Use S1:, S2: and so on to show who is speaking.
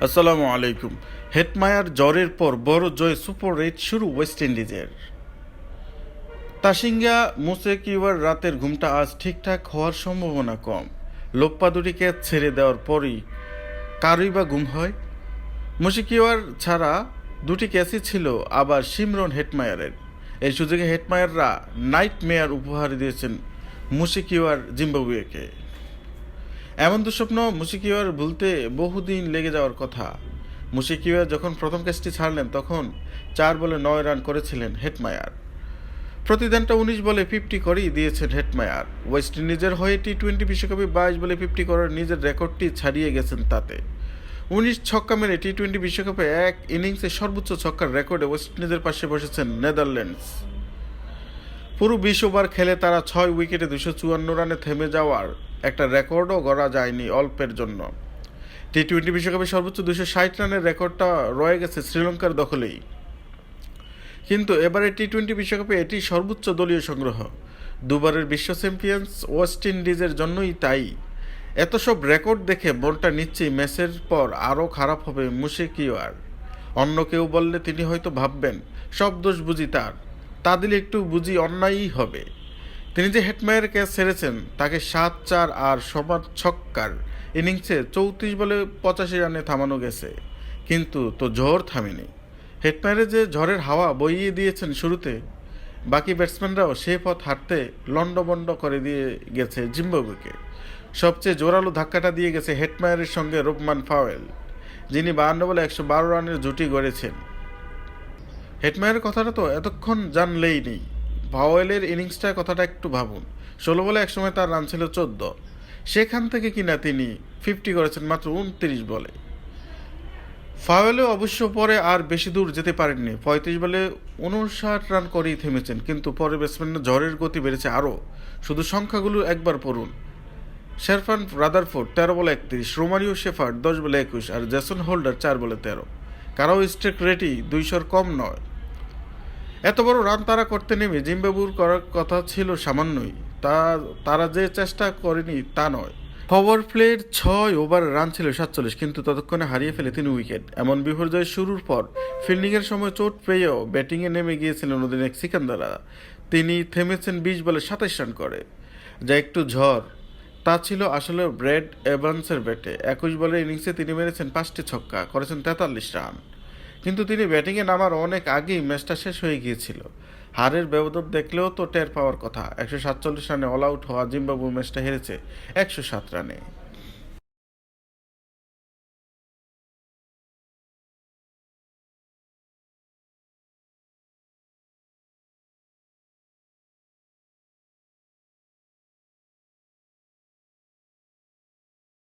S1: আসসালামু আলাইকুম। হেটমায়ার জ্বরের পর বড় জয়, সুপার রেট শুরু ওয়েস্ট ইন্ডিজের। তাসিঙ্গা মুসেকিওয়ার রাতের ঘুমটা আজ ঠিকঠাক হওয়ার সম্ভাবনা কম। লোপ্পা দুটিকে ছেড়ে দেওয়ার পরই কারই বা ঘুম হয়। মুশিকিওয়ার ছাড়া দুটি ক্যাচই ছিল আবার শিমরন হেটমায়ারের। এই সুযোগে হেটমায়াররা নাইট মেয়ার উপহার দিয়েছেন মুশিকিওয়ার জিম্বাবুয়েকে। এমন দুঃস্বপ্ন মুশিকিওয়ার ভুলতে বহুদিন লেগে যাওয়ার কথা। মুশিকিওয়া যখন প্রথম ক্যাচটি ছাড়লেন তখন 4 বলে 9 রান করেছিলেন হেটমায়ার। প্রতিদানটা 19 বলে 50 করেই দিয়েছেন হেটমায়ার। ওয়েস্ট ইন্ডিজের হয়ে টি-20 বিশ্বকাপে 22 বলে 50 করার নিজের রেকর্ডটি ছাড়িয়ে গেছেন তাতে। 19 ছক্কা মেরে টি-20 বিশ্বকাপে এক ইনিংসে সর্বোচ্চ ছক্কার রেকর্ডে ওয়েস্ট ইন্ডিজের পাশে বসেছেন নেদারল্যান্ডস। পুরো 20 ওভার খেলে তারা 6 উইকেটে 254 রানে থেমে যাওয়ার একটা রেকর্ডও গড়া যায়নি অল্পের জন্য। টি-20 বিশ্বকাপে সর্বোচ্চ 260 রানের রেকর্ডটা রয়ে গেছে শ্রীলঙ্কার দখলেই। কিন্তু এবারে টি-20 বিশ্বকাপে এটি সর্বোচ্চ দলীয় সংগ্রহ। দুবারের বিশ্ব চ্যাম্পিয়ন্স ওয়েস্ট ইন্ডিজের জন্যই তাই। এত সব রেকর্ড দেখে মনটা নিশ্চয়ই ম্যাচের পর আরও খারাপ হবে মুশিকিওয়ার। অন্য কেউ বললে তিনি হয়তো ভাববেন সব দোষ বুঝি তার, তা দিলে একটু বুঝি অন্যায়ই হবে। তিনি যে হেটমায়ার ক্যাচ ছেড়েছেন তাকে 7-4 আর সমান ছক্কার ইনিংসে 34 বলে 85 রানে থামানো গেছে, কিন্তু তো ঝড় থামেনি। হেটমায়ারে যে ঝড়ের হাওয়া বইয়ে দিয়েছেন শুরুতে, বাকি ব্যাটসম্যানরাও সে পথ হাঁটতে লন্ডভন্ড করে দিয়ে গেছে জিম্বাবুয়েকে। সবচেয়ে জোরালো ধাক্কাটা দিয়ে গেছে হেটমায়ারের সঙ্গে রোবমান ফাওয়েল, যিনি 52 বলে 112 রানের জুটি গড়েছেন। হেটমায়ারের কথাটা তো এতক্ষণ জানলেই নেই। ভাওয়েলের ইনিংসটার কথাটা একটু ভাবুন। 16 বলে একসময় তার রান ছিল 14, সেখান থেকে কিনা তিনি 50 করেছেন মাত্র 29 বলে। ফাওয়েলও অবশ্য পরে আর বেশি দূর যেতে পারেননি, 35 বলে 59 রান করেই থেমেছেন, কিন্তু পরে ব্যাটসম্যানের ঝড়ের গতি বেড়েছে আরও। শুধু সংখ্যাগুলো একবার পড়ুন। শেরফান রাদারফোর্ড 13 বলে 31, রোমারিও শেফার্ড 10 বলে 21 আর জেসন হোল্ডার 4 বলে 13। কারো স্ট্রাইক রেটই 200-র কম নয়। এত বড় রান তারা করতে নেমে জিম্বাবুর করার কথা ছিল সামান্যই, তারা যে চেষ্টা করেনি তা নয়। পাওয়ার প্লের 6 ওভার রান ছিল 47, কিন্তু ততক্ষণে হারিয়ে ফেলে 3 উইকেট। এমন বিপর্যয় শুরুর পর ফিল্ডিংয়ের সময় চোট পেয়েও ব্যাটিংয়ে নেমে গিয়েছিলেন অধিনায়ক সিকান্দারা। তিনি থেমেছেন 20 বলে 27 রান করে, যা একটু ঝড়। তা ছিল আসলে ব্র্যাড এভান্সের ব্যাটে। 21 বলের ইনিংসে তিনি মেরেছেন 5টি ছক্কা, করেছেন 43 রান। কিন্তু তিনি ব্যাটিংয়ে নামার অনেক আগেই ম্যাচটা শেষ হয়ে গিয়েছিল। হারের ব্যবধান দেখলেও তো টের পাওয়ার কথা। 147 রানে অল আউট হওয়া জিম্বাবুয়ে ম্যাচটা হেরেছে 107 রানে।